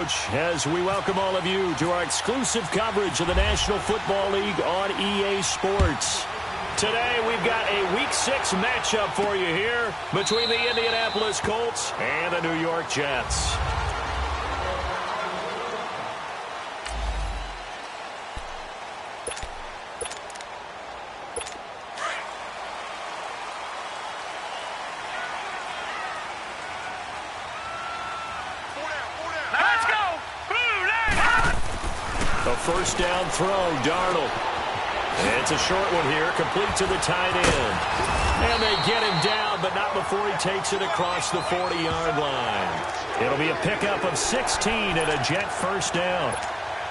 Coach, as we welcome all of you to our exclusive coverage of the National Football League on EA Sports. Today, we've got a Week 6 matchup for you here between the Indianapolis Colts and the New York Jets. First down throw, Darnold. It's a short one here, complete to the tight end. And they get him down, but not before he takes it across the 40-yard line. It'll be a pickup of 16 and a Jet first down.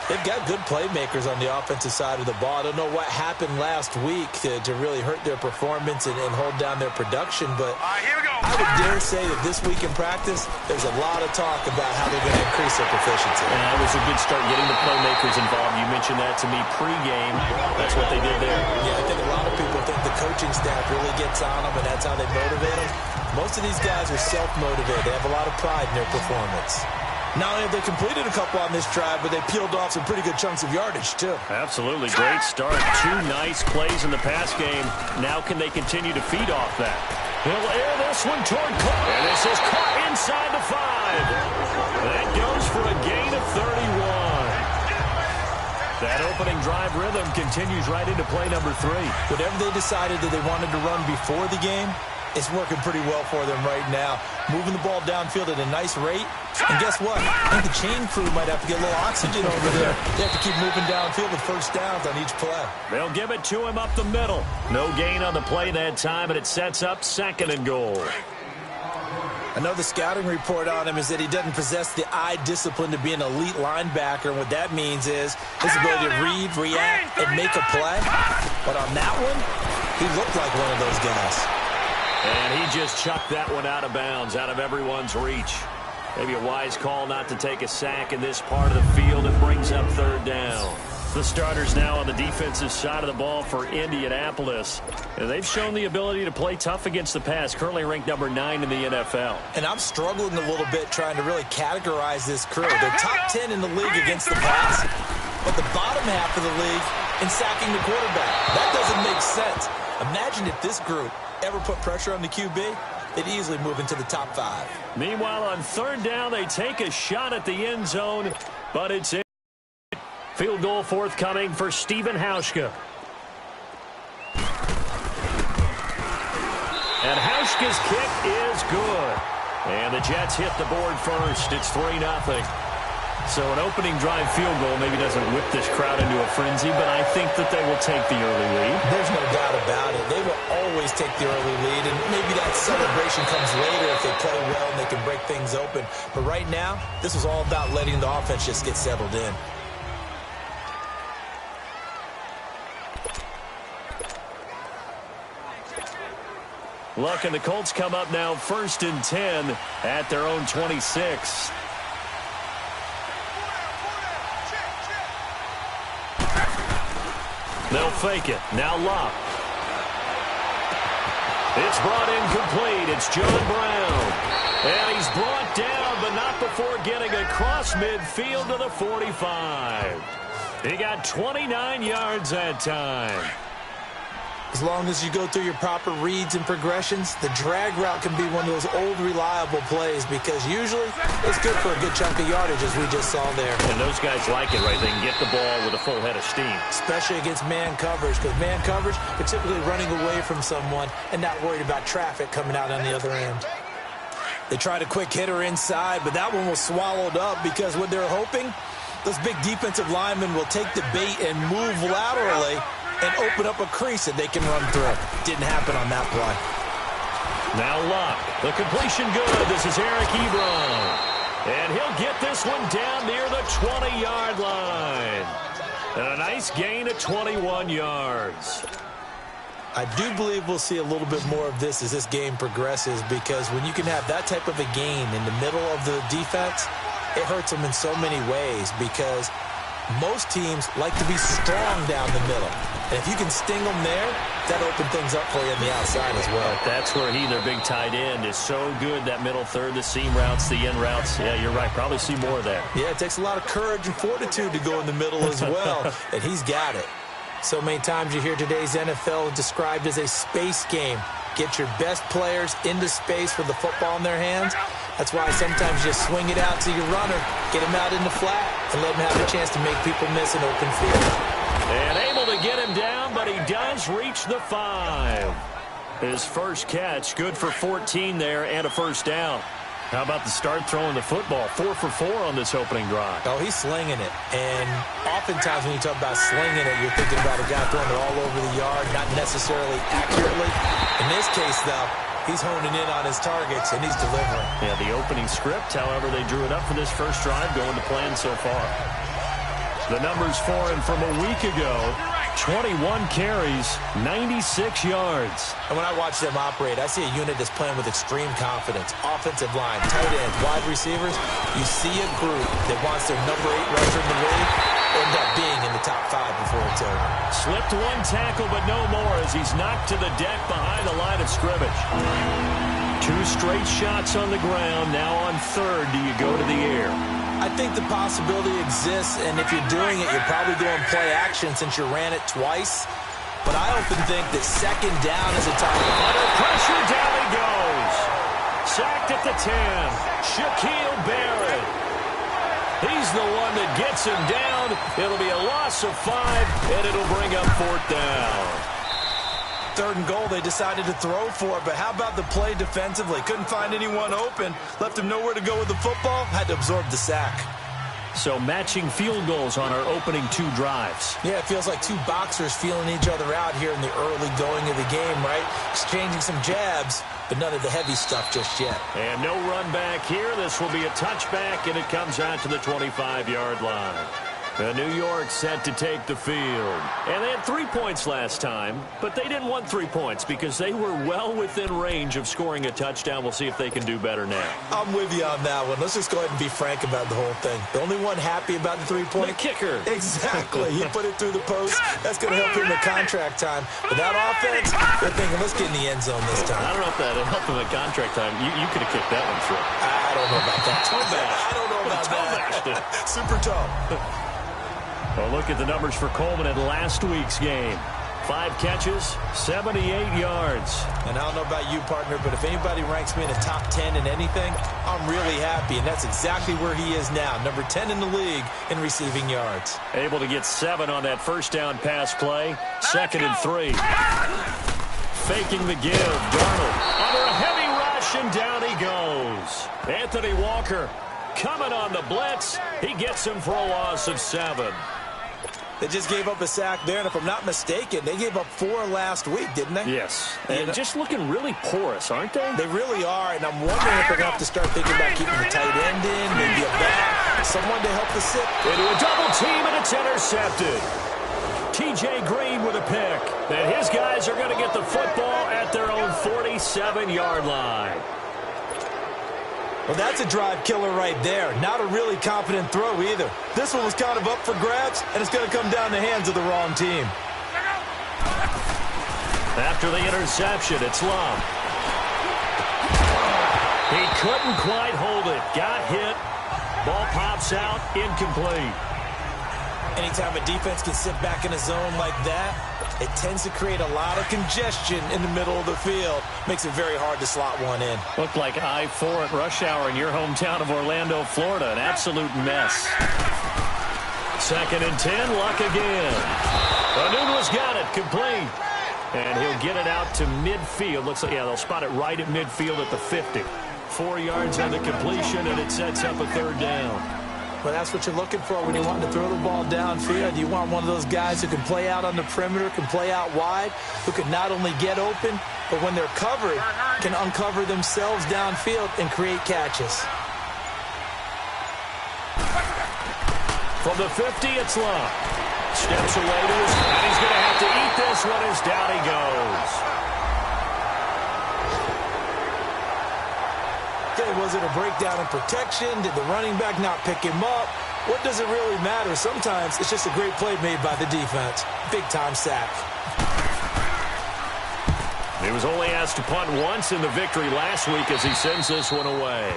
They've got good playmakers on the offensive side of the ball. I don't know what happened last week to really hurt their performance and hold down their production, but I would dare say that this week in practice, there's a lot of talk about how they're going to increase their proficiency. And that was a good start getting the playmakers involved. You mentioned that to me pregame. That's what they did there. Yeah, I think a lot of people think the coaching staff really gets on them, and that's how they motivate them. Most of these guys are self-motivated. They have a lot of pride in their performance. Not only have they completed a couple on this drive, but they peeled off some pretty good chunks of yardage, too. Absolutely. Great start. 2 nice plays in the pass game. Now can they continue to feed off that? He'll air this one toward Cook. And this is caught inside the 5. That goes for a gain of 31. That opening drive rhythm continues right into play number 3. Whatever they decided that they wanted to run before the game, it's working pretty well for them right now. Moving the ball downfield at a nice rate. And guess what? I think the chain crew might have to get a little oxygen over there. They have to keep moving downfield with first downs on each play. They'll give it to him up the middle. No gain on the play that time, and it sets up 2nd and goal. I know the scouting report on him is that he doesn't possess the eye discipline to be an elite linebacker. And what that means is his ability to read, react, and make a play. But on that one, he looked like one of those guys. And he just chucked that one out of bounds, out of everyone's reach. Maybe a wise call not to take a sack in this part of the field. It brings up 3rd down. The starters now on the defensive side of the ball for Indianapolis. And they've shown the ability to play tough against the pass, currently ranked number 9 in the NFL. And I'm struggling a little bit trying to really categorize this crew. They're top 10 in the league against the pass, but the bottom half of the league in sacking the quarterback. That doesn't make sense. Imagine if this group ever put pressure on the QB, they'd easily move into the top 5. Meanwhile, on 3rd down, they take a shot at the end zone, but it's in. Field goal forthcoming for Stephen Hauschka. And Hauschka's kick is good. And the Jets hit the board first. It's 3-0. So an opening drive field goal maybe doesn't whip this crowd into a frenzy, but I think that they will take the early lead. There's no doubt about it. They will always take the early lead, and maybe that celebration comes later if they play well and they can break things open. But right now, this is all about letting the offense just get settled in. Look, and the Colts come up now 1st and 10 at their own 26. They'll fake it. Now Locke. It's brought in complete. It's John Brown. And he's brought down, but not before getting across midfield to the 45. He got 29 yards that time. As long as you go through your proper reads and progressions, the drag route can be one of those old reliable plays because usually it's good for a good chunk of yardage, as we just saw there. And those guys like it, right? They can get the ball with a full head of steam. Especially against man coverage, because man coverage, they're typically running away from someone and not worried about traffic coming out on the other end. They tried a quick hitter inside, but that one was swallowed up because what they're hoping, those big defensive linemen will take the bait and move laterally and open up a crease that they can run through. Didn't happen on that play. Now Locke. The completion good. This is Eric Ebron. And he'll get this one down near the 20-yard line. And a nice gain of 21 yards. I do believe we'll see a little bit more of this as this game progresses, because when you can have that type of a gain in the middle of the defense, it hurts them in so many ways, because most teams like to be strong down the middle. And if you can sting them there, that'll open things up for you on the outside as well. That's where their big tight end, is so good, that middle third, the seam routes, the in routes. Yeah, you're right. Probably see more of that. Yeah, it takes a lot of courage and fortitude to go in the middle as well, and he's got it. So many times you hear today's NFL described as a space game. Get your best players into space with the football in their hands. That's why sometimes you just swing it out to your runner, get him out in the flat, and let him have a chance to make people miss an open field. And able to get him down, but he does reach the 5. His first catch, good for 14 there and a first down. How about the start throwing the football? 4 for 4 on this opening drive. Oh, he's slinging it. And oftentimes when you talk about slinging it, you're thinking about a guy throwing it all over the yard, not necessarily accurately. In this case, though, he's honing in on his targets, and he's delivering. Yeah, the opening script, however, they drew it up for this first drive, going to plan so far. The numbers for him from a week ago, 21 carries, 96 yards. And when I watch them operate, I see a unit that's playing with extreme confidence. Offensive line, tight ends, wide receivers. You see a group that wants their number 8 rusher in the league end up being in the top 5 before it's over. Slipped one tackle, but no more as he's knocked to the deck behind the line of scrimmage. 2 straight shots on the ground. Now on third, do you go to the air? I think the possibility exists, and if you're doing it, you're probably doing play action since you ran it twice. But I often think that second down is a time. Under pressure, down he goes. Sacked at the 10. Shaquille Barrett. He's the one that gets him down. It'll be a loss of 5, and it'll bring up 4th down. 3rd and goal, they decided to throw for it, but how about the play defensively? Couldn't find anyone open, left him nowhere to go with the football, had to absorb the sack. So matching field goals on our opening 2 drives. Yeah, it feels like 2 boxers feeling each other out here in the early going of the game, right? Exchanging some jabs, but none of the heavy stuff just yet. And no run back here. This will be a touchback, and it comes out to the 25-yard line. New York set to take the field. And they had 3 points last time, but they didn't want 3 points because they were well within range of scoring a touchdown. We'll see if they can do better now. I'm with you on that one. Let's just go ahead and be frank about the whole thing. The only one happy about the 3-point? The kicker. Exactly. He put it through the post. That's going to help him at contract time. But that offense, they're thinking, let's get in the end zone this time. I don't know if that helped him at contract time. You could have kicked that one through. I don't know about that. Toe bash. I don't know about that. Super toe. Well, look at the numbers for Coleman in last week's game. 5 catches, 78 yards. And I don't know about you, partner, but if anybody ranks me in the top 10 in anything, I'm really happy. And that's exactly where he is now, number 10 in the league in receiving yards. Able to get 7 on that first down pass play. 2nd and 3. Faking the give. Darnold under a heavy rush, and down he goes. Anthony Walker coming on the blitz. He gets him for a loss of 7. They just gave up a sack there, and if I'm not mistaken, they gave up 4 last week, didn't they? Yes. And just looking really porous, aren't they? They really are, and I'm wondering if they're going to have to start thinking about keeping the tight end in, maybe a back, someone to help the sit. Into a double team, and it's intercepted. T.J. Green with a pick. And his guys are going to get the football at their own 47-yard line. Well, that's a drive killer right there. Not a really confident throw either. This one was kind of up for grabs, and it's going to come down the hands of the wrong team. After the interception, it's Love. He couldn't quite hold it. Got hit. Ball pops out. Incomplete. Anytime a defense can sit back in a zone like that, it tends to create a lot of congestion in the middle of the field. Makes it very hard to slot one in. Looked like I-4 at rush hour in your hometown of Orlando, Florida. An absolute mess. 2nd and 10, Luck again. Anunu's got it, complete. And he'll get it out to midfield. Looks like, yeah, they'll spot it right at midfield at the 50. 4 yards on the completion, and it sets up a 3rd down. Well, that's what you're looking for when you want to throw the ball downfield. You want one of those guys who can play out on the perimeter, can play out wide, who can not only get open, but when they're covered, can uncover themselves downfield and create catches. From the 50, it's Love. Steps away to his right. He's going to have to eat this one as down he goes. Okay, was it a breakdown in protection? Did the running back not pick him up? what does it really matter? Sometimes it's just a great play made by the defense. Big-time sack. He was only asked to punt once in the victory last week as he sends this one away.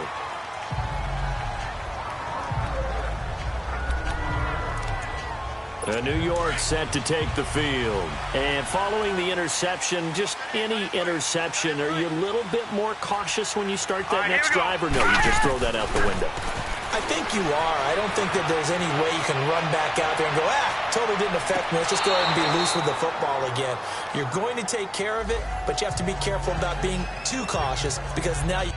New York set to take the field. And following the interception, just any interception, are you a little bit more cautious when you start that next drive, or no, you just throw that out the window? I think you are. I don't think that there's any way you can run back out there and go, totally didn't affect me. Let's just go ahead and be loose with the football again. You're going to take care of it, but you have to be careful about being too cautious because now you...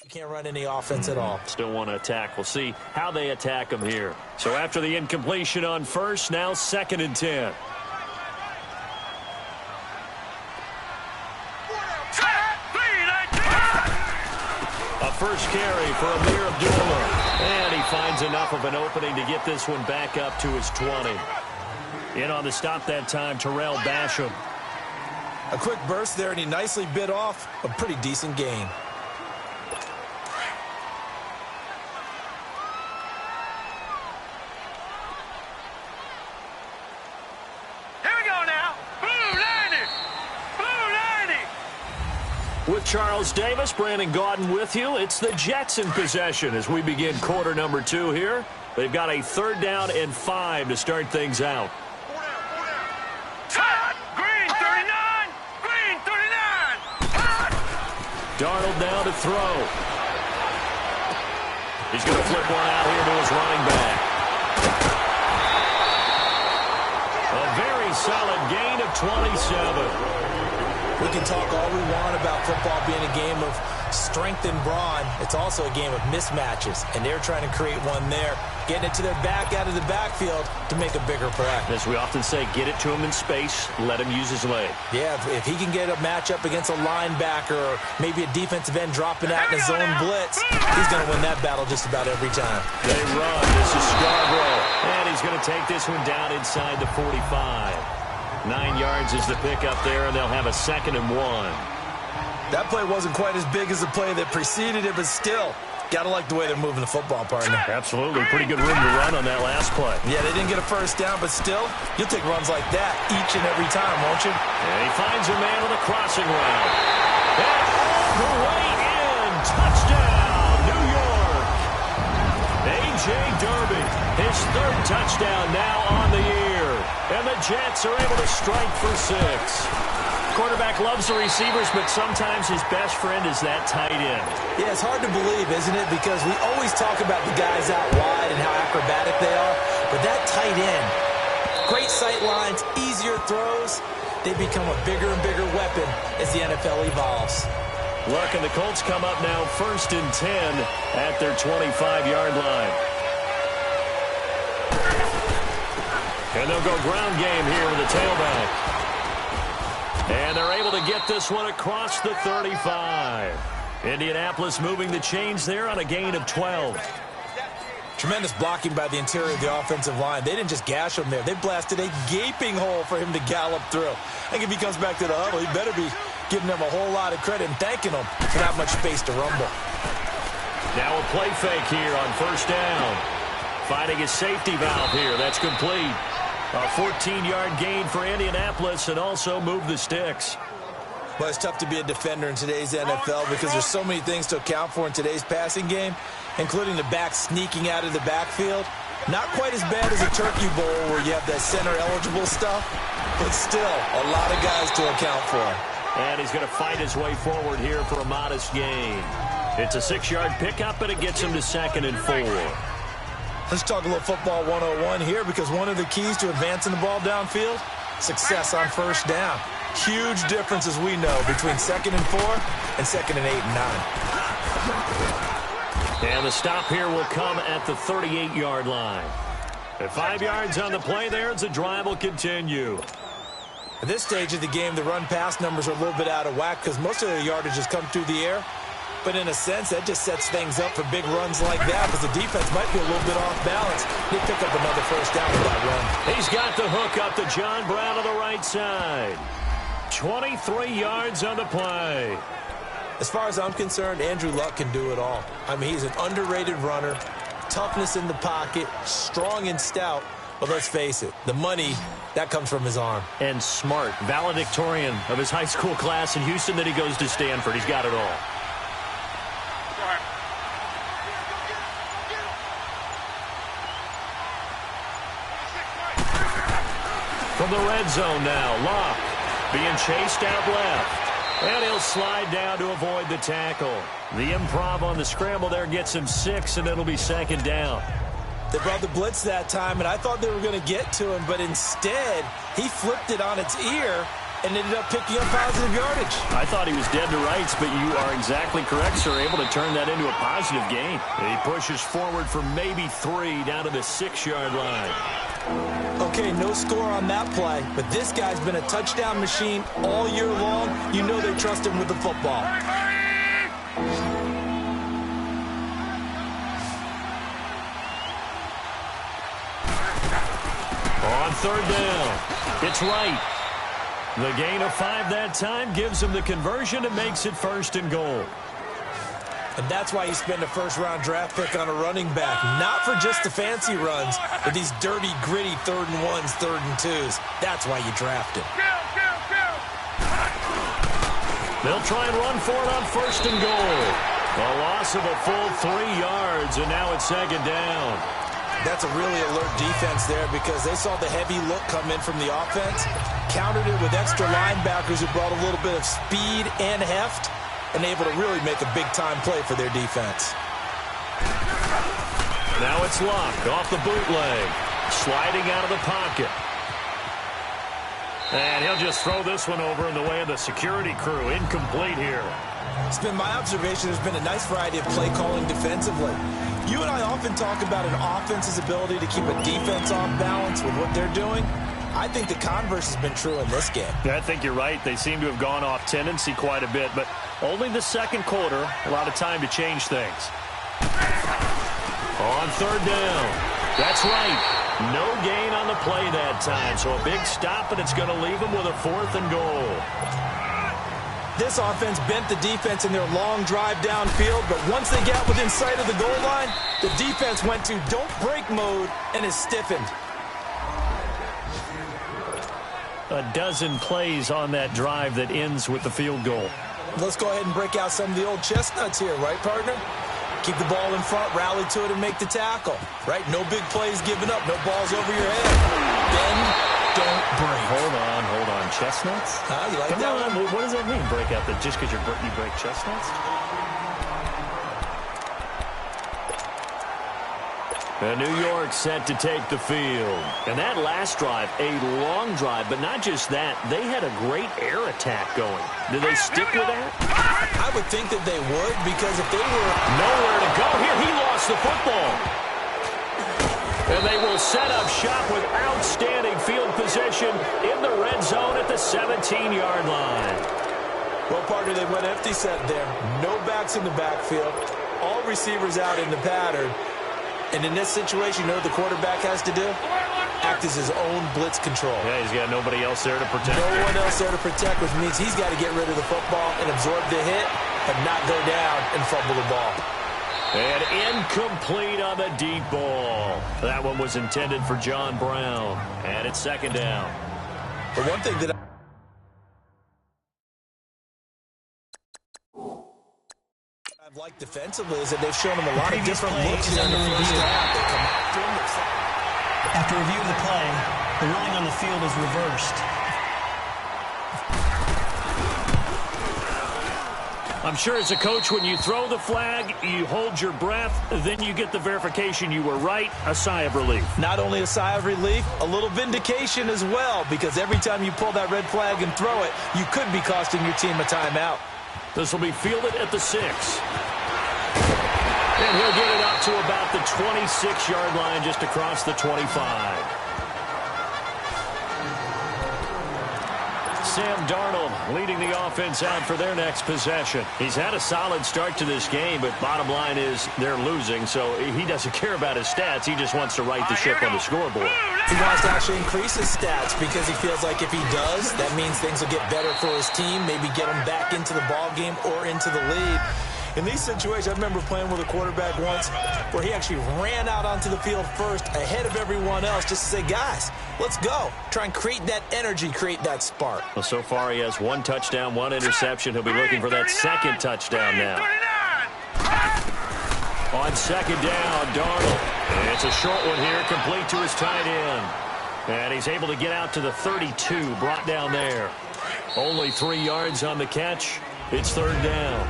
You can't run any offense at all. Still want to attack. We'll see how they attack them here. So after the incompletion on first, now 2nd and 10. first carry for blear007's. And he finds enough of an opening to get this one back up to his 20. In on the stop that time, Terrell Basham. A quick burst there, and he nicely bit off a pretty decent gain. With Charles Davis, Brandon Gaudin with you. It's the Jets in possession as we begin quarter number 2 here. They've got a 3rd down and 5 to start things out. Green 39! Green 39! Darnold now to throw. He's going to flip one out here to his running back. A very solid gain of 27. We can talk all we want about football being a game of strength and brawn. It's also a game of mismatches, and they're trying to create one there, getting it to their back out of the backfield to make a bigger play. As we often say, get it to him in space, let him use his leg. Yeah, if he can get a matchup against a linebacker or maybe a defensive end dropping out in a zone blitz, he's going to win that battle just about every time. They run. This is Scarborough, and he's going to take this one down inside the 45. 9 yards is the pickup there, and they'll have a 2nd and 1. That play wasn't quite as big as the play that preceded it, but still, got to like the way they're moving the football, partner. Absolutely. Pretty good room to run on that last play. Yeah, they didn't get a first down, but still, you'll take runs like that each and every time, won't you? And he finds a man on the crossing route. And all the way in. Touchdown, New York. A.J. Derby, his 3rd touchdown now on the year. And the Jets are able to strike for 6. Quarterback loves the receivers, but sometimes his best friend is that tight end. Yeah, it's hard to believe, isn't it? Because we always talk about the guys out wide and how acrobatic they are. But that tight end, great sight lines, easier throws, they become a bigger and bigger weapon as the NFL evolves. Look, and the Colts come up now 1st and 10 at their 25-yard line. And they'll go ground game here with the tailback. And they're able to get this one across the 35. Indianapolis moving the chains there on a gain of 12. Tremendous blocking by the interior of the offensive line. They didn't just gash him there. They blasted a gaping hole for him to gallop through. I think if he comes back to the huddle, he better be giving them a whole lot of credit and thanking them for that much space to rumble. Now a play fake here on 1st down. Finding his safety valve here. That's complete. A 14-yard gain for Indianapolis and also move the sticks. Well, it's tough to be a defender in today's NFL because there's so many things to account for in today's passing game, including the back sneaking out of the backfield. Not quite as bad as a Turkey Bowl where you have that center-eligible stuff, but still a lot of guys to account for. And he's going to fight his way forward here for a modest gain. It's a 6-yard pickup, and it gets him to 2nd and 4. Let's talk a little football 101 here because one of the keys to advancing the ball downfield, success on 1st down. Huge difference, as we know, between 2nd and 4 and 2nd and 8 and 9. And the stop here will come at the 38-yard line. At 5 yards on the play there, the drive will continue. At this stage of the game, the run-pass numbers are a little bit out of whack because most of the yardage has come through the air. But in a sense, that just sets things up for big runs like that because the defense might be a little bit off balance. They pick up another 1st down with that run. He's got the hook up to John Brown on the right side. 23 yards on the play. As far as I'm concerned, Andrew Luck can do it all. I mean, he's an underrated runner, toughness in the pocket, strong and stout. But let's face it, the money, that comes from his arm. And smart, valedictorian of his high school class in Houston, then he goes to Stanford. He's got it all. From the red zone now, Locke being chased out left. And he'll slide down to avoid the tackle. The improv on the scramble there gets him 6, and it'll be 2nd down. They brought the blitz that time, and I thought they were going to get to him, but instead, he flipped it on its ear and ended up picking up positive yardage. I thought he was dead to rights, but you are exactly correct, sir. Able to turn that into a positive gain. And he pushes forward for maybe 3 down to the 6-yard line. Okay, no score on that play, but this guy's been a touchdown machine all year long. You know they trust him with the football. third down. It's right. The gain of 5 that time gives him the conversion and makes it 1st and goal. And that's why you spend a first-round draft pick on a running back. Not for just the fancy runs, but these dirty, gritty 3rd and 1s, 3rd and 2s. That's why you draft him. They'll try and run for it on 1st and goal. A loss of a full 3 yards, and now it's 2nd down. That's a really alert defense there because they saw the heavy look come in from the offense, countered it with extra linebackers who brought a little bit of speed and heft, and able to really make a big-time play for their defense. Now it's Luck off the bootleg, sliding out of the pocket. And he'll just throw this one over in the way of the security crew. Incomplete here. It's been my observation there's been a nice variety of play calling defensively. You and I often talk about an offense's ability to keep a defense off balance with what they're doing. I think the converse has been true in this game. I think you're right. They seem to have gone off tendency quite a bit, but only the 2nd quarter, a lot of time to change things. On 3rd down. That's right. No gain on the play that time, so a big stop, and it's going to leave them with a 4th and goal. This offense bent the defense in their long drive downfield, but once they got within sight of the goal line, the defense went to don't break mode and is stiffened. A dozen plays on that drive that ends with the field goal. Let's go ahead and break out some of the old chestnuts here, right, partner? Keep the ball in front, rally to it, and make the tackle, right? No big plays given up, no balls over your head. Bend, don't break. Hold on. Chestnuts? You like Come that on, one? what does that mean, break out? That just because you break chestnuts? And New York set to take the field. And that last drive, a long drive, but not just that. They had a great air attack going. Do they stick with that? I would think that they would, because if they were nowhere to go here, he lost the football. And they will set up shop with outstanding field position in the red zone at the 17-yard line. Well, partner, they went empty set there. No backs in the backfield. All receivers out in the pattern. And in this situation, you know what the quarterback has to do? Act as his own blitz control. Yeah, he's got nobody else there to protect. No one else there to protect, which means he's got to get rid of the football and absorb the hit, but not go down and fumble the ball. And incomplete on the deep ball. That one was intended for John Brown. And it's 2nd down. The one thing that I've liked defensively is that they've shown him a lot of different looks in the first half. They come after him. After review of the play, the ruling on the field is reversed. I'm sure as a coach, when you throw the flag, you hold your breath, then you get the verification you were right, a sigh of relief. Not only a sigh of relief, a little vindication as well, because every time you pull that red flag and throw it, you could be costing your team a timeout. This will be fielded at the 6. And he'll get it up to about the 26-yard line, just across the 25. Sam Darnold leading the offense out for their next possession. He's had a solid start to this game, but bottom line is they're losing, so he doesn't care about his stats. He just wants to right the ship on the scoreboard. He wants to actually increase his stats because he feels like if he does, that means things will get better for his team, maybe get him back into the ball game or into the lead. In these situations, I remember playing with a quarterback once where he actually ran out onto the field first ahead of everyone else just to say, guys, let's go. Try and create that energy, create that spark. Well, so far he has 1 touchdown, 1 interception. He'll be looking for that 2nd touchdown now. On 2nd down, Darnold. And it's a short one here, complete to his tight end. And he's able to get out to the 32, brought down there. Only 3 yards on the catch. It's 3rd down.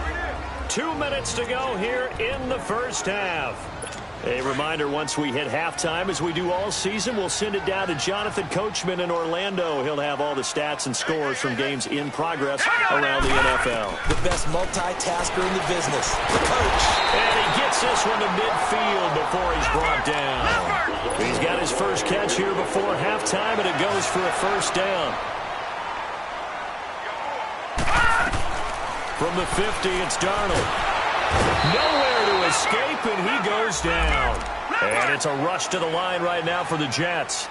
2 minutes to go here in the first half. A reminder, once we hit halftime, as we do all season, we'll send it down to Jonathan Coachman in Orlando. He'll have all the stats and scores from games in progress around the NFL. The best multitasker in the business, the coach. And he gets this one to midfield before he's brought down. He's got his first catch here before halftime, and it goes for a 1st down. From the 50, it's Darnold. Nowhere to escape, and he goes down. And it's a rush to the line right now for the Jets.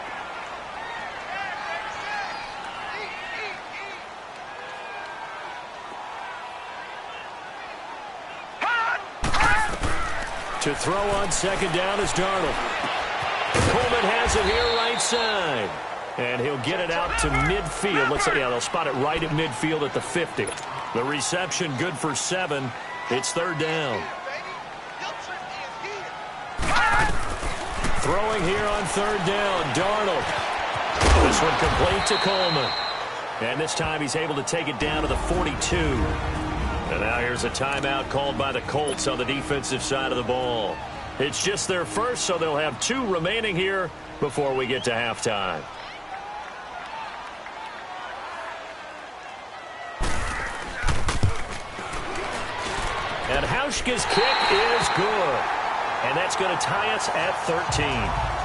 To throw on second down is Darnold. Coleman has it here right side. And he'll get it out to midfield. Let's say, yeah, they'll spot it right at midfield at the 50. The reception good for 7. It's third down. Throwing here on third down, Darnold. This one complete to Coleman. And this time he's able to take it down to the 42. And now here's a timeout called by the Colts on the defensive side of the ball. It's just their first, so they'll have 2 remaining here before we get to halftime. And Hauschka's kick is good. And that's going to tie us at 13.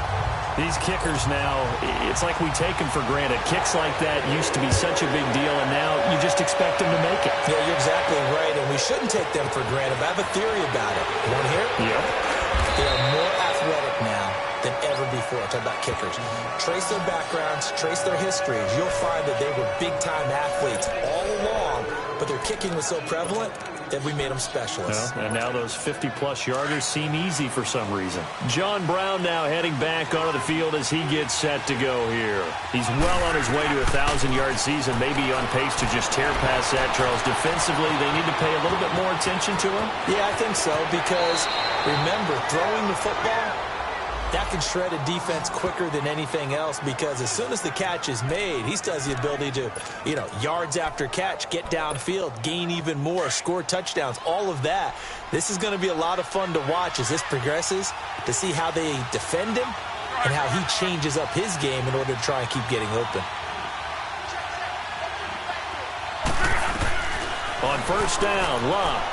These kickers now, it's like we take them for granted. Kicks like that used to be such a big deal, and now you just expect them to make it. Yeah, you're exactly right, and we shouldn't take them for granted. But I have a theory about it. You want to hear it? Yep. They are more athletic now than ever before. Talk about kickers. Trace their backgrounds, trace their histories. You'll find that they were big-time athletes all along, but their kicking was so prevalent that we made them specialists. Well, and now those 50-plus yarders seem easy for some reason. John Brown now heading back onto the field as he gets set to go here. He's well on his way to a 1,000-yard season, maybe on pace to just tear past that, Charles. Defensively, they need to pay a little bit more attention to him. Yeah, I think so, because remember, throwing the football, that can shred a defense quicker than anything else, because as soon as the catch is made, he still has the ability to, yards after catch, get downfield, gain even more, score touchdowns, all of that. This is going to be a lot of fun to watch as this progresses, to see how they defend him and how he changes up his game in order to try and keep getting open. On first down, Locke.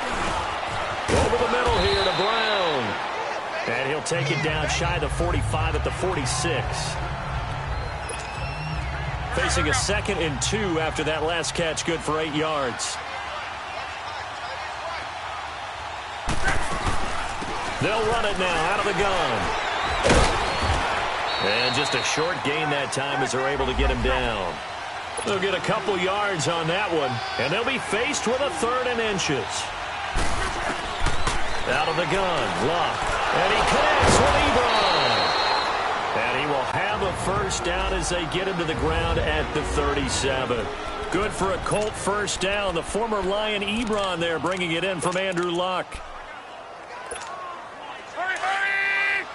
Over the middle here to Brown. And he'll take it down shy of the 45 at the 46. Facing a 2nd and 2 after that last catch, good for 8 yards. They'll run it now out of the gun. And just a short gain that time as they're able to get him down. They'll get a couple yards on that one, and they'll be faced with a 3rd and inches. Out of the gun, Locke. And he connects with Ebron. And he will have a first down as they get him to the ground at the 37. Good for a Colt first down. The former Lion Ebron there bringing it in from Andrew Luck. Hurry, hurry!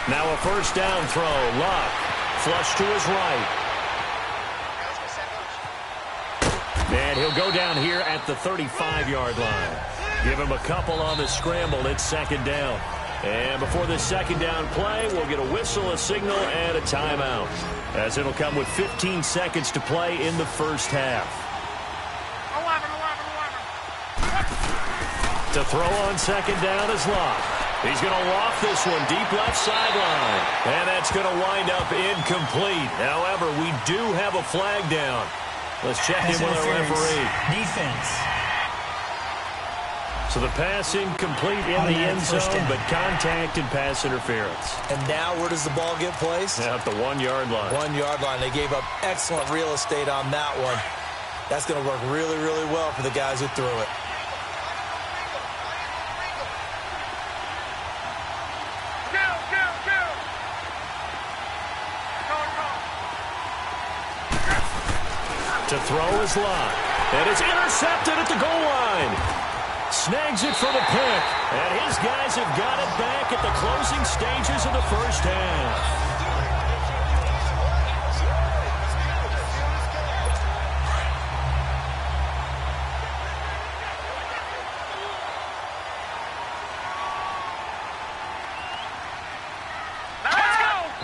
Now a first down throw. Luck flush to his right. And he'll go down here at the 35-yard line. Give him a couple on the scramble. It's 2nd down. And before this 2nd down play, we'll get a whistle, a signal, and a timeout, as it'll come with 15 seconds to play in the first half. 11. To throw on 2nd down is Locke. He's going to loft this one deep left sideline. And that's going to wind up incomplete. However, we do have a flag down. Let's check in with our referee. Defense. So the pass incomplete in the end zone, but contact and pass interference. And now where does the ball get placed? At the 1-yard line. 1-yard line. They gave up excellent real estate on that one. That's going to work really, really well for the guys who threw it. To throw is Locke. And it's intercepted at the goal line. Snags it for the pick. And his guys have got it back at the closing stages of the first half.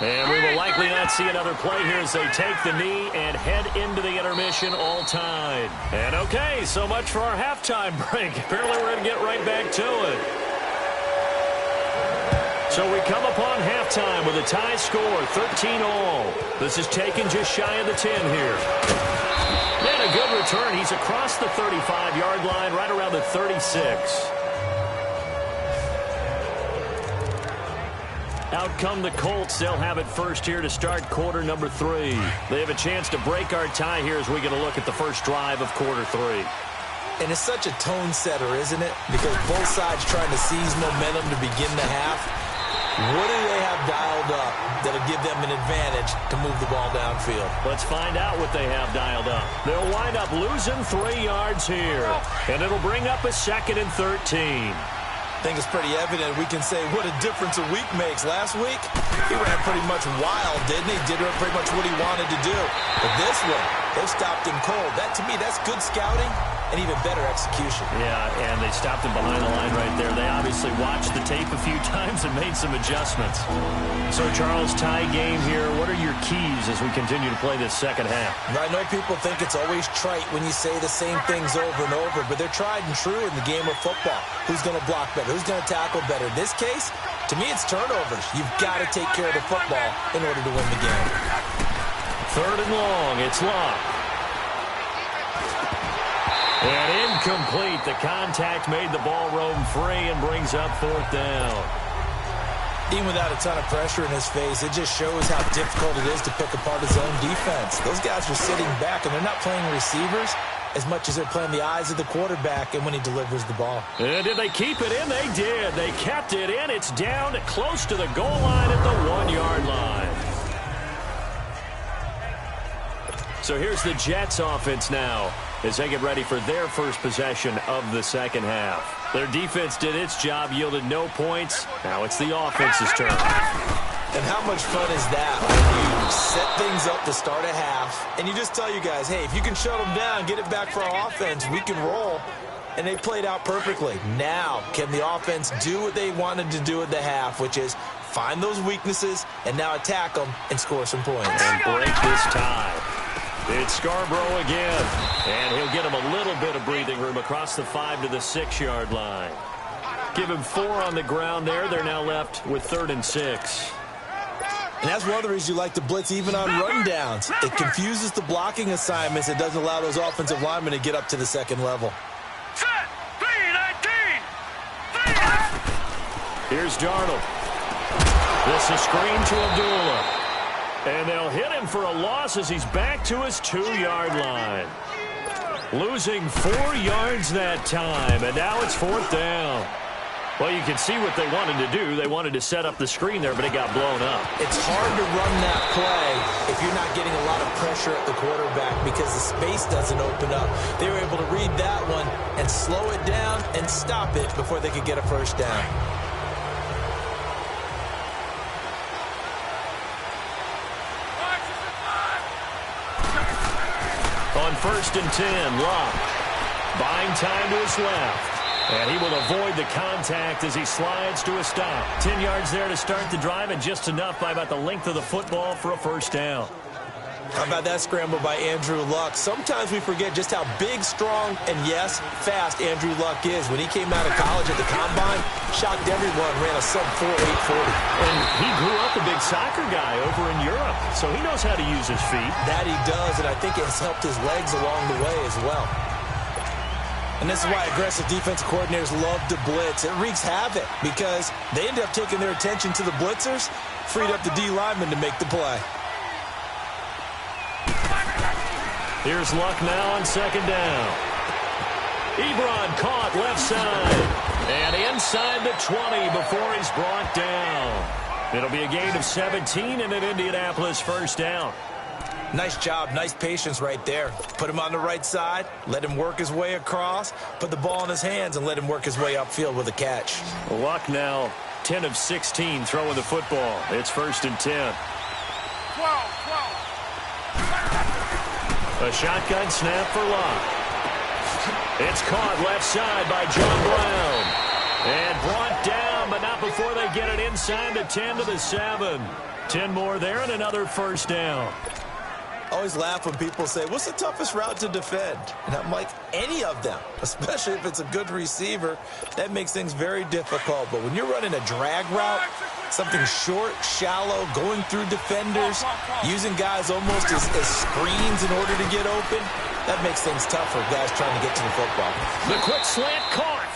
And we will likely not see another play here as they take the knee and head into the intermission all tied. And okay, so much for our halftime break. Apparently we're going to get right back to it. So we come upon halftime with a tie score, 13-all. This is taken just shy of the 10 here. And a good return. He's across the 35-yard line, right around the 36. Out come the Colts. They'll have it first here to start quarter number 3. They have a chance to break our tie here as we get a look at the first drive of quarter 3. And it's such a tone setter, isn't it? Because both sides trying to seize momentum to begin the half. What do they have dialed up that'll give them an advantage to move the ball downfield? Let's find out what they have dialed up. They'll wind up losing 3 yards here, and it'll bring up a 2nd and 13. I think it's pretty evident. We can say what a difference a week makes. Last week, he ran pretty much wild, didn't he? Did pretty much what he wanted to do. But this one, they stopped him cold. That, to me, that's good scouting and even better execution. Yeah, and they stopped him behind the line right there. They obviously watched the tape a few times and made some adjustments. So, Charles, tie game here. What are your keys as we continue to play this second half? I know people think it's always trite when you say the same things over and over, but they're tried and true in the game of football. Who's going to block better? Who's going to tackle better? In this case, to me, it's turnovers. You've got to take care of the football in order to win the game. 3rd and long. It's Locke. And incomplete. The contact made the ball roam free and brings up 4th down. Even without a ton of pressure in his face, it just shows how difficult it is to pick apart his own defense. Those guys are sitting back, and they're not playing receivers as much as they're playing the eyes of the quarterback and when he delivers the ball. And did they keep it in? They did. They kept it in. It's down close to the goal line at the 1-yard line. So here's the Jets offense now as they get ready for their first possession of the second half. Their defense did its job, yielded no points. Now it's the offense's turn. And how much fun is that when you set things up to start a half and you just tell you guys, hey, if you can shut them down, get it back for our offense, we can roll. And they played out perfectly. Now, can the offense do what they wanted to do at the half, which is find those weaknesses and now attack them and score some points. And break this tie. It's Scarborough again, and he'll get him a little bit of breathing room across the 5 to the 6-yard line. Give him 4 on the ground there. They're now left with 3rd and 6. And that's one of the reasons you like to blitz even on rundowns. It confuses the blocking assignments. It doesn't allow those offensive linemen to get up to the second level. Set. 3-19. Here's Darnold. This is screen to Abdullah. And they'll hit him for a loss as he's back to his 2-yard line. Losing 4 yards that time, and now it's 4th down. Well, you can see what they wanted to do. They wanted to set up the screen there, but it got blown up. It's hard to run that play if you're not getting a lot of pressure at the quarterback because the space doesn't open up. They were able to read that one and slow it down and stop it before they could get a first down. On 1st and 10, Locke buying time to his left. And he will avoid the contact as he slides to a stop. 10 yards there to start the drive, and just enough by about the length of the football for a first down. How about that scramble by Andrew Luck? Sometimes we forget just how big, strong, and, yes, fast Andrew Luck is. When he came out of college at the Combine, shocked everyone, ran a sub-4.840. And he grew up a big soccer guy over in Europe, so he knows how to use his feet. That he does, and I think it has helped his legs along the way as well. And this is why aggressive defensive coordinators love to blitz. It wreaks havoc because they end up taking their attention to the blitzers, freed up the D linemen to make the play. Here's Luck now on 2nd down. Ebron caught left side. And inside the 20 before he's brought down. It'll be a gain of 17 and an Indianapolis first down. Nice job, nice patience right there. Put him on the right side, let him work his way across, put the ball in his hands, and let him work his way upfield with a catch. Luck now 10 of 16 throwing the football. It's 1st and 10. 12. A shotgun snap for Luck. It's caught left side by John Brown. And brought down, but not before they get it inside the 10 to the 7. 10 more there and another first down. I always laugh when people say, what's the toughest route to defend? And I'm like, any of them, especially if it's a good receiver. That makes things very difficult. But when you're running a drag route, something short, shallow, going through defenders, using guys almost as screens in order to get open, that makes things tougher, guys trying to get to the football. The quick slant caught.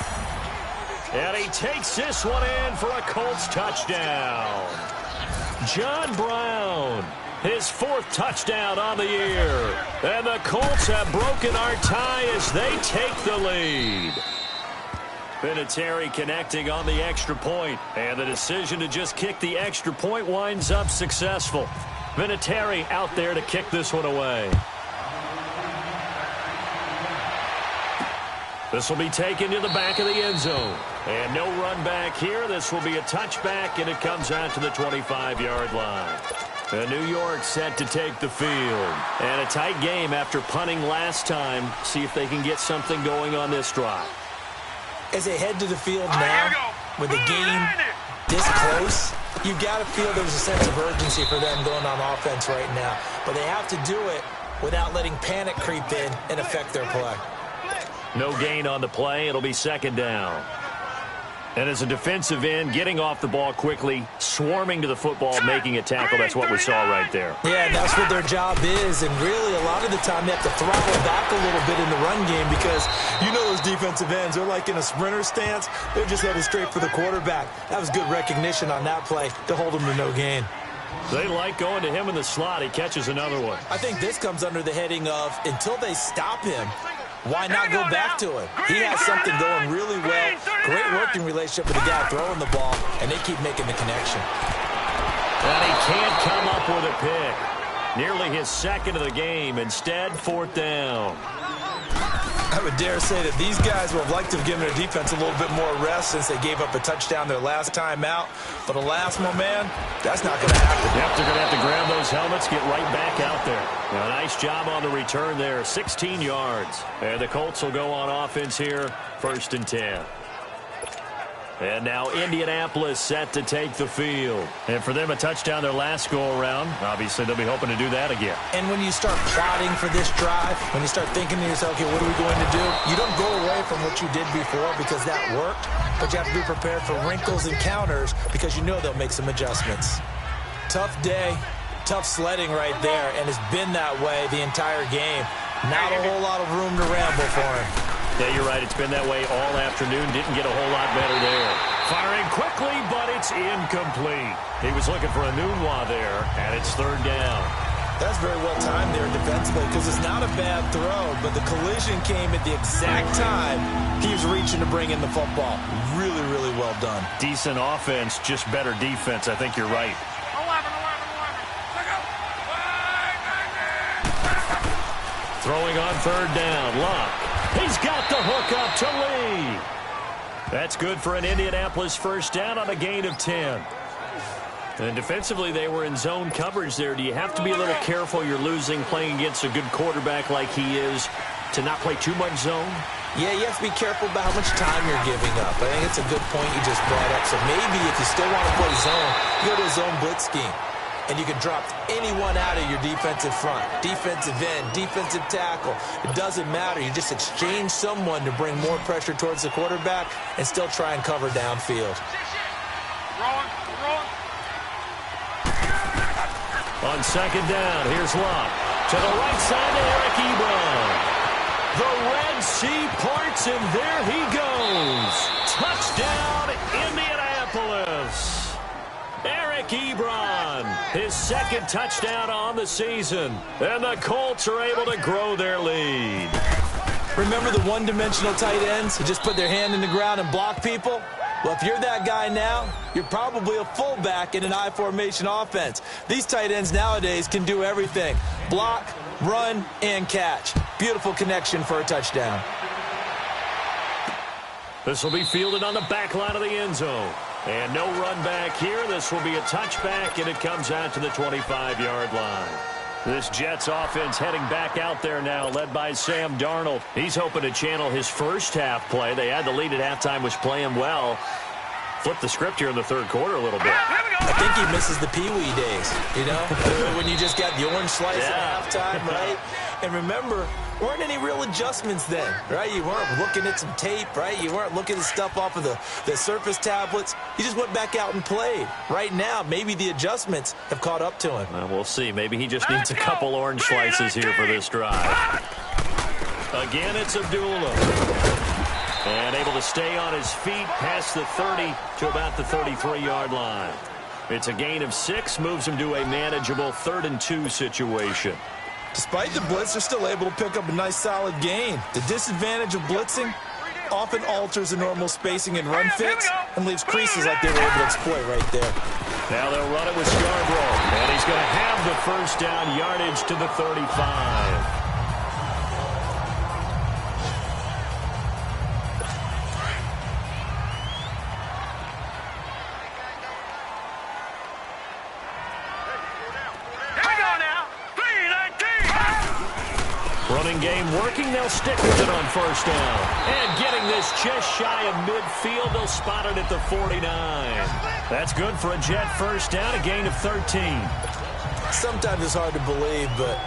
And he takes this one in for a Colts touchdown. John Brown, his 4th touchdown on the year. And the Colts have broken our tie as they take the lead. Vinatieri connecting on the extra point. And the decision to just kick the extra point winds up successful. Vinatieri out there to kick this one away. This will be taken to the back of the end zone. And no run back here. This will be a touchback, and it comes out to the 25-yard line. And New York set to take the field. And a tight game after punting last time. See if they can get something going on this drive. As they head to the field now, with the game this close, you've got to feel there's a sense of urgency for them going on offense right now. But they have to do it without letting panic creep in and affect their play. No gain on the play. It'll be 2nd down. And as a defensive end, getting off the ball quickly, swarming to the football, making a tackle, that's what we saw right there. Yeah, and that's what their job is. And really, a lot of the time, they have to throttle back a little bit in the run game because you know those defensive ends, they're like in a sprinter stance. They're just headed straight for the quarterback. That was good recognition on that play to hold them to no gain. They like going to him in the slot. He catches another one. I think this comes under the heading of until they stop him, why not go back to him? He has something going really well. Great working relationship with the guy throwing the ball, and they keep making the connection. And he can't come up with a pick. Nearly his 2nd of the game. Instead, 4th down. I would dare say that these guys would have liked to have given their defense a little bit more rest since they gave up a touchdown their last time out. But alas, my man, that's not going to happen. Yep, they're going to have to grab those helmets, get right back out there. Now, nice job on the return there, 16 yards. And the Colts will go on offense here, 1st and 10. And now Indianapolis set to take the field. And for them, a touchdown their last go-around. Obviously, they'll be hoping to do that again. And when you start plotting for this drive, when you start thinking to yourself, okay, what are we going to do? You don't go away from what you did before because that worked, but you have to be prepared for wrinkles and counters because you know they'll make some adjustments. Tough day, tough sledding right there, and it's been that way the entire game. Not a whole lot of room to ramble for him. Yeah, you're right. It's been that way all afternoon. Didn't get a whole lot better there. Firing quickly, but it's incomplete. He was looking for a Nunwa there, and it's 3rd down. That's very well timed there defensively because it's not a bad throw, but the collision came at the exact time he was reaching to bring in the football. Really, really well done. Decent offense, just better defense. I think you're right. 11. Throwing on 3rd down. Luck. He's got the hook up to Lee. That's good for an Indianapolis 1st down on a gain of 10. And defensively, they were in zone coverage there. Do you have to be a little careful you're losing playing against a good quarterback like he is to not play too much zone? Yeah, you have to be careful about how much time you're giving up. I think it's a good point you just brought up. So maybe if you still want to play zone, you go to a zone blitz scheme. And you can drop anyone out of your defensive front, defensive end, defensive tackle. It doesn't matter. You just exchange someone to bring more pressure towards the quarterback and still try and cover downfield. Wrong. On 2nd down, here's Luck. To the right side to Eric Ebron. The Red Sea parts, and there he goes. Touchdown, Indianapolis. Eric Ebron, his 2nd touchdown on the season. And the Colts are able to grow their lead. Remember the one-dimensional tight ends who just put their hand in the ground and block people? Well, if you're that guy now, you're probably a fullback in an I-formation offense. These tight ends nowadays can do everything. Block, run, and catch. Beautiful connection for a touchdown. This will be fielded on the back line of the end zone. And no run back here. This will be a touchback, and it comes out to the 25-yard line. This Jets offense heading back out there now, led by Sam Darnold. He's hoping to channel his first half play. They had the lead at halftime, was playing well. Flip the script here in the 3rd quarter a little bit. I think he misses the Pee-wee days, you know, when you just got the orange slice at halftime, right? And remember, weren't any real adjustments then, right? You weren't looking at some tape, right? You weren't looking at stuff off of the surface tablets. You just went back out and played. Right now, maybe the adjustments have caught up to him. Well, we'll see. Maybe he just needs a couple orange slices here for this drive. Again, it's Abdullah. And able to stay on his feet past the 30 to about the 33-yard line. It's a gain of 6, moves him to a manageable 3rd and 2 situation. Despite the blitz, they're still able to pick up a nice, solid gain. The disadvantage of blitzing often alters the normal spacing and run fits and leaves creases like they were able to exploit right there. Now they'll run it with Scarborough, and he's going to have the first down, yardage to the 35. Running game working, they'll stick with it on first down. And getting this just shy of midfield, they'll spot it at the 49. That's good for a Jet first down, a gain of 13. Sometimes it's hard to believe, but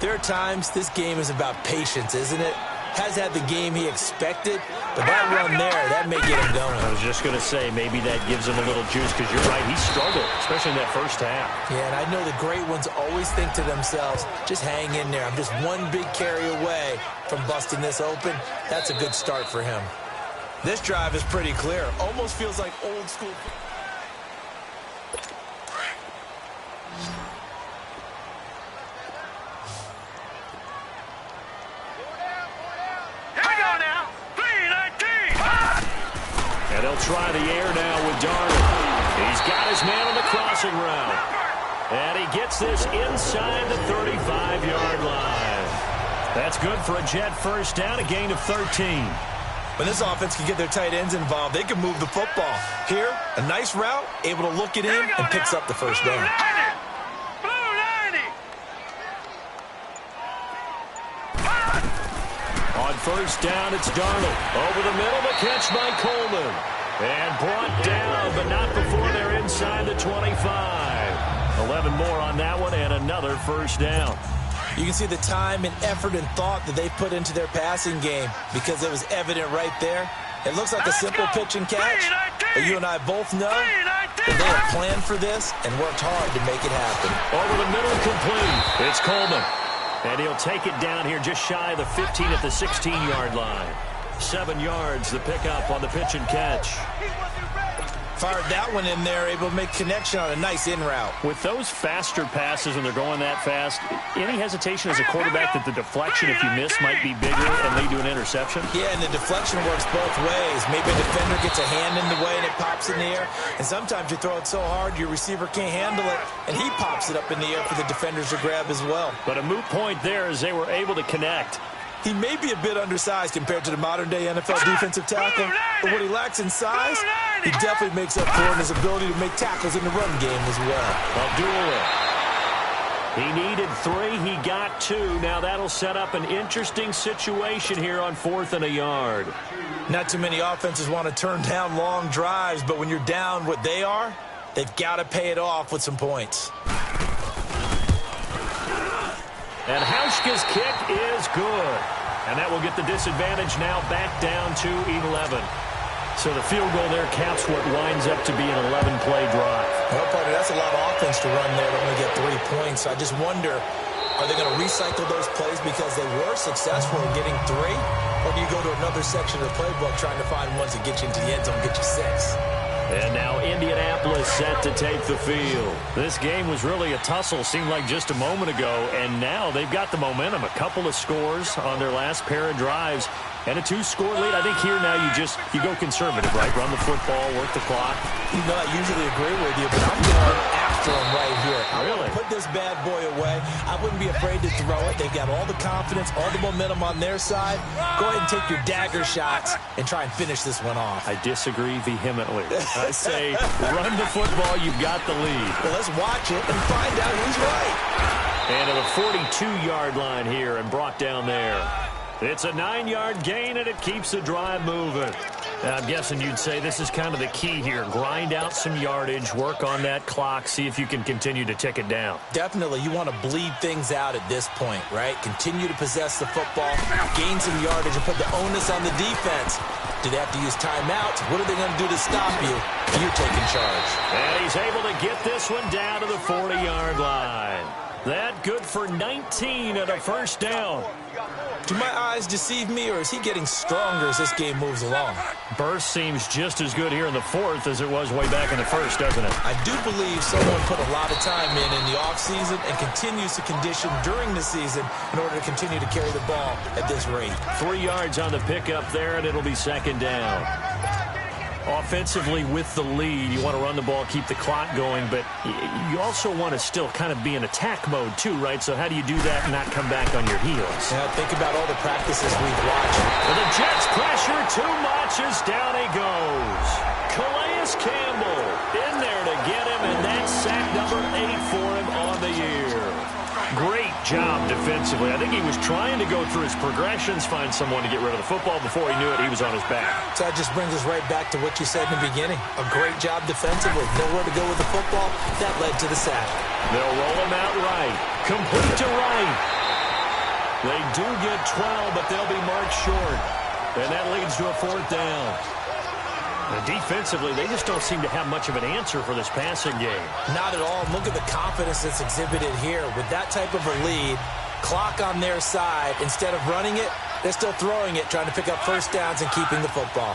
there are times this game is about patience, isn't it? Has had the game he expected, but that run there, that may get him going. I was just going to say, maybe that gives him a little juice, because you're right, he struggled, especially in that first half. Yeah, and I know the great ones always think to themselves, just hang in there. I'm just one big carry away from busting this open. That's a good start for him. This drive is pretty clear. Almost feels like old school. And they'll try the air now with Darnold. He's got his man on the crossing route. And he gets this inside the 35-yard line. That's good for a Jet first down, a gain of 13. When this offense can get their tight ends involved, they can move the football. Here, a nice route, able to look it in, and picks up the first down. On first down, it's Darnold. Over the middle, the catch by Coleman. And brought down, but not before they're inside the 25. 11 more on that one, and another first down. You can see the time and effort and thought that they put into their passing game because it was evident right there. It looks like a simple pitch and catch, but you and I both know that they have planned for this and worked hard to make it happen. Over the middle, complete. It's Coleman. And he'll take it down here just shy of the 15 at the 16-yard line. 7 yards, the pickup on the pitch and catch. Fired that one in there, able to make connection on a nice in route. With those faster passes when they're going that fast, any hesitation as a quarterback that the deflection, if you miss, might be bigger and lead to an interception? Yeah, and the deflection works both ways. Maybe a defender gets a hand in the way and it pops in the air. And sometimes you throw it so hard your receiver can't handle it, and he pops it up in the air for the defenders to grab as well. But a moot point there as they were able to connect. He may be a bit undersized compared to the modern-day NFL defensive tackle, but what he lacks in size, he definitely makes up for in his ability to make tackles in the run game as well. Abdullah. He needed 3. He got 2. Now that'll set up an interesting situation here on 4th and a yard. Not too many offenses want to turn down long drives, but when you're down what they are, they've got to pay it off with some points. And Hauschka's kick is good. And that will get the disadvantage now back down to 11. So the field goal there caps what winds up to be an 11-play drive. Well, partner, that's a lot of offense to run there to only get 3 points. I just wonder, are they going to recycle those plays because they were successful in getting 3? Or do you go to another section of the playbook trying to find ones that get you into the end zone and get you 6? And now Indianapolis set to take the field. This game was really a tussle, seemed like just a moment ago, and now they've got the momentum. A couple of scores on their last pair of drives, and a 2-score lead. I think here now you go conservative, right? Run the football, work the clock. You know, I usually agree with you, but I'm going after them right here. I really want to put this bad boy away. I wouldn't be afraid to throw it. They've got all the confidence, all the momentum on their side. Go ahead and take your dagger shots and try and finish this one off. I disagree vehemently. I say run the football, you've got the lead. Well, let's watch it and find out who's right. And to the 42-yard line here and brought down there. It's a 9-yard gain, and it keeps the drive moving. And I'm guessing you'd say this is kind of the key here. Grind out some yardage, work on that clock, see if you can continue to tick it down. Definitely. You want to bleed things out at this point, right? Continue to possess the football, gain some yardage, and put the onus on the defense. Do they have to use timeouts? What are they going to do to stop you? You're taking charge. And he's able to get this one down to the 40-yard line. That good for 19 and a first down. Do my eyes deceive me, or is he getting stronger as this game moves along? Burst seems just as good here in the fourth as it was way back in the first, doesn't it? I do believe someone put a lot of time in the offseason and continues to condition during the season in order to continue to carry the ball at this rate. 3 yards on the pickup there, and it'll be second down. Offensively with the lead, you want to run the ball, keep the clock going, but you also want to still kind of be in attack mode too, right? So how do you do that and not come back on your heels? Yeah, think about all the practices we've watched. For the Jets, pressure too much as down he goes. Calais Campbell in there to get him, and that's sack number 8 for him on the year. Great job defensively. I think he was trying to go through his progressions, find someone to get rid of the football. Before he knew it, he was on his back. So that just brings us right back to what you said in the beginning. A great job defensively. Nowhere to go with the football. That led to the sack. They'll roll him out right. Complete to right. They do get 12, but they'll be marked short. And that leads to a fourth down. And defensively, they just don't seem to have much of an answer for this passing game. Not at all. Look at the confidence that's exhibited here. With that type of a lead, clock on their side, instead of running it, they're still throwing it, trying to pick up first downs and keeping the football.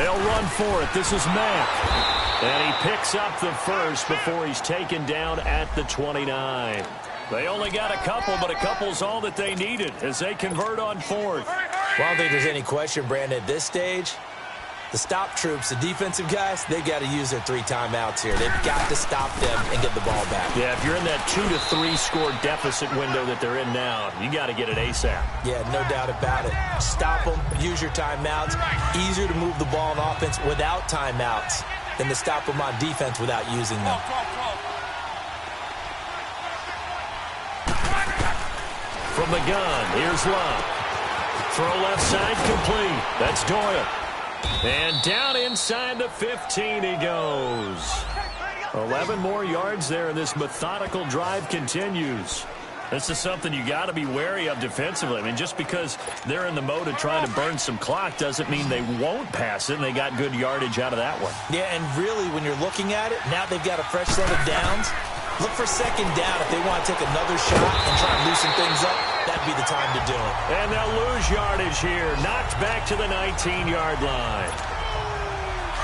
They'll run for it. This is Mack. And he picks up the first before he's taken down at the 29. They only got a couple, but a couple's all that they needed as they convert on fourth. Well, I don't think there's any question, Brandon, at this stage, the stop troops, the defensive guys, they've got to use their 3 timeouts here. They've got to stop them and get the ball back. Yeah, if you're in that 2 to 3 score deficit window that they're in now, you got to get it ASAP. Yeah, no doubt about it. Stop them, use your timeouts. Easier to move the ball on offense without timeouts than to stop them on defense without using them. From the gun, here's Love. Throw left side complete. That's Doyle. And down inside the 15 he goes. 11 more yards there, and this methodical drive continues. This is something you got to be wary of defensively. I mean, just because they're in the mode of trying to burn some clock doesn't mean they won't pass it, and they got good yardage out of that one. Yeah, and really, when you're looking at it, now they've got a fresh set of downs. Look for second down if they want to take another shot and try and loosen things up. That'd be the time to do it. And they'll lose yardage here. Knocked back to the 19-yard line.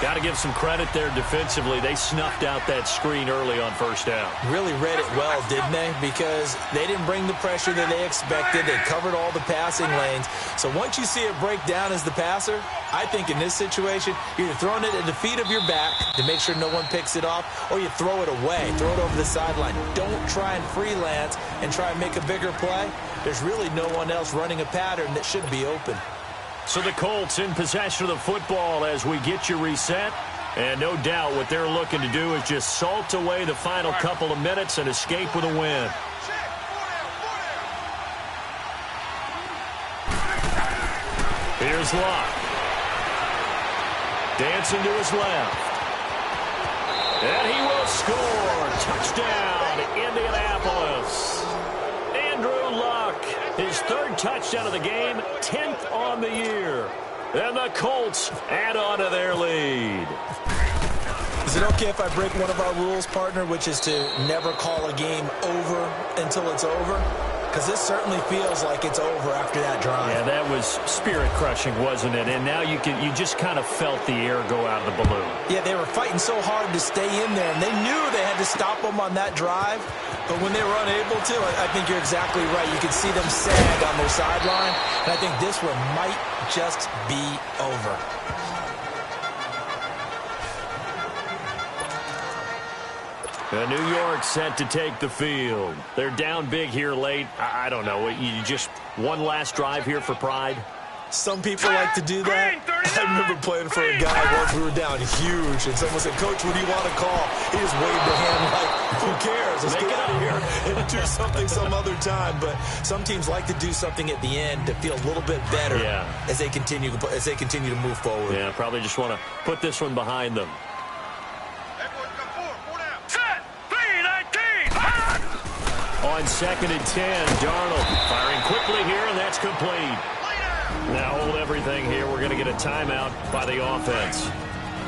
Got to give some credit there defensively. They snuffed out that screen early on first down. Really read it well, didn't they? Because they didn't bring the pressure that they expected. They covered all the passing lanes. So once you see it break down as the passer, I think in this situation, you're either throwing it at the feet of your back to make sure no one picks it off, or you throw it away, throw it over the sideline. Don't try and freelance and try and make a bigger play. There's really no one else running a pattern that should be open. So the Colts in possession of the football as we get you reset. And no doubt what they're looking to do is just salt away the final couple of minutes and escape with a win. Here's Locke. Dancing to his left. And he will score. Touchdown, Indianapolis. Andrew Luck, his 3rd touchdown of the game, 10th on the year. And the Colts add on to their lead. Is it okay if I break one of our rules, partner, which is to never call a game over until it's over? Because this certainly feels like it's over after that drive. Yeah, that was spirit-crushing, wasn't it? And now you just kind of felt the air go out of the balloon. Yeah, they were fighting so hard to stay in there, and they knew they had to stop them on that drive. But when they were unable to, I think you're exactly right. You could see them sag on their sideline, and I think this one might just be over. New York set to take the field. They're down big here late. I don't know. You just one last drive here for pride? Some people like to do that. I remember playing for a guy once. We were down huge, and someone said, "Coach, what do you want to call?" He just waved a hand like, "Who cares? Let's get out of here and do something some other time." But some teams like to do something at the end to feel a little bit better as they continue to move forward. Yeah, probably just want to put this one behind them. On 2nd and 10, Darnold firing quickly here, and that's complete. Now hold everything here. We're going to get a timeout by the offense.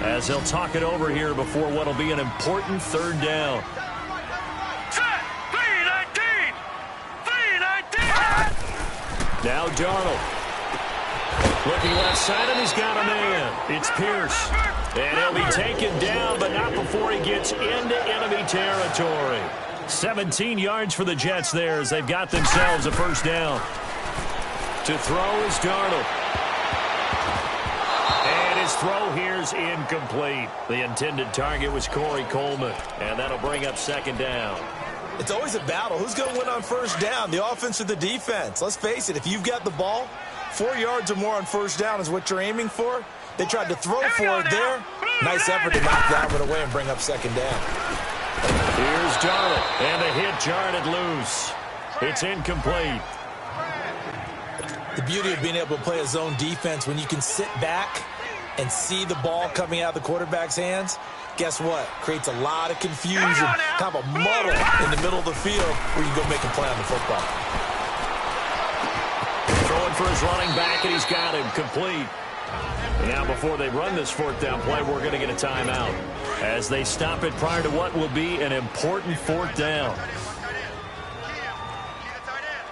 as they'll talk it over here before what will be an important third down. Set. B-19. B-19. Now Darnold. Looking left side, and he's got a man. It's Pierce. And he'll be taken down, but not before he gets into enemy territory. 17 yards for the Jets there as they've got themselves a first down. To throw is Darnold. And his throw here's incomplete. The intended target was Corey Coleman, and that'll bring up second down. It's always a battle. Who's going to win on first down, the offense or the defense? Let's face it, if you've got the ball, 4 yards or more on first down is what you're aiming for. They tried to throw for it there. Nice effort to knock that one away and bring up second down. Here's Darnold, and the hit jarred it loose. It's incomplete. The beauty of being able to play a zone defense when you can sit back and see the ball coming out of the quarterback's hands, guess what? Creates a lot of confusion, kind of a muddle in the middle of the field where you can go make a play on the football. Throwing for his running back, and he's got him complete. Now, before they run this fourth down play, we're going to get a timeout as they stop it prior to what will be an important fourth down.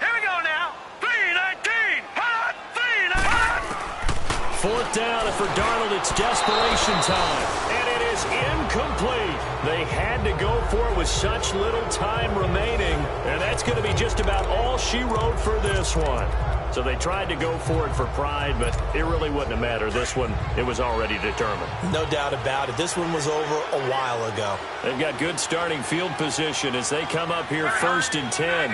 Here we go now. B-19. Hot. B-19. Fourth down, and for Darnold, it's desperation time. And it is incomplete. They had to go for it with such little time remaining, and that's going to be just about all she wrote for this one. So they tried to go for it for pride, but it really wouldn't have mattered. This one, it was already determined. No doubt about it. This one was over a while ago. They've got good starting field position as they come up here 1st and 10.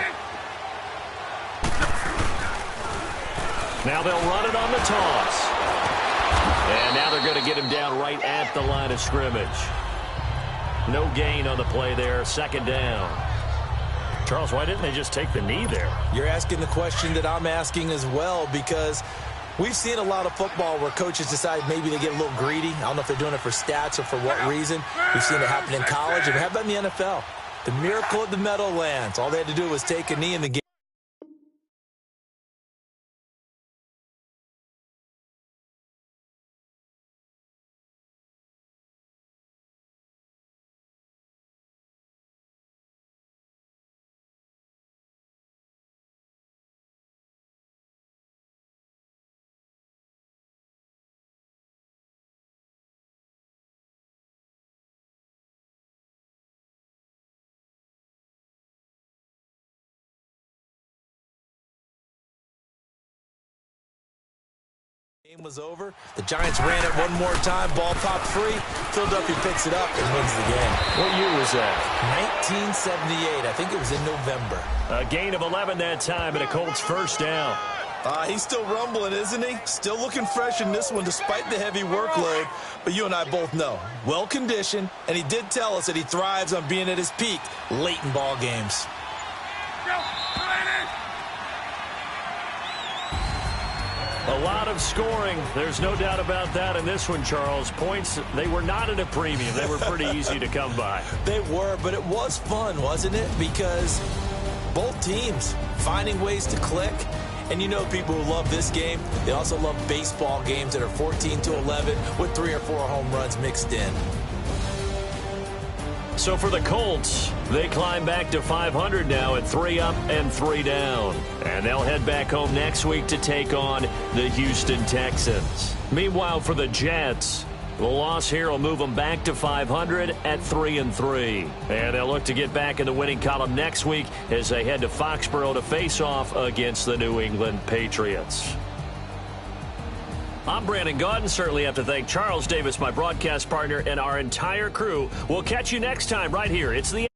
Now they'll run it on the toss. And now they're going to get him down right at the line of scrimmage. No gain on the play there. Second down. Charles, why didn't they just take the knee there? You're asking the question that I'm asking as well, because we've seen a lot of football where coaches decide maybe they get a little greedy. I don't know if they're doing it for stats or for what reason. We've seen it happen in college, and how about in the NFL? The miracle of the Meadowlands. All they had to do was take a knee in the game. Game was over. The Giants ran it one more time. Ball popped free. Philadelphia picks it up and wins the game. What year was that? 1978. I think it was in November. A gain of 11 that time and a Colts first down. He's still rumbling, isn't he? Still looking fresh in this one despite the heavy workload. But you and I both know, well-conditioned, and he did tell us that he thrives on being at his peak late in ball games. A lot of scoring. There's no doubt about that in this one, Charles. Points, they were not at a premium. They were pretty easy to come by. They were, but it was fun, wasn't it? Because both teams finding ways to click. And you know people who love this game, they also love baseball games that are 14-11 with 3 or 4 home runs mixed in. So for the Colts, they climb back to 500 now at 3 up and 3 down. And they'll head back home next week to take on the Houston Texans. Meanwhile, for the Jets, the loss here will move them back to 500 at 3-3. And they'll look to get back in the winning column next week as they head to Foxborough to face off against the New England Patriots. I'm Brandon Gaudin. Certainly have to thank Charles Davis, my broadcast partner, and our entire crew. We'll catch you next time right here. It's the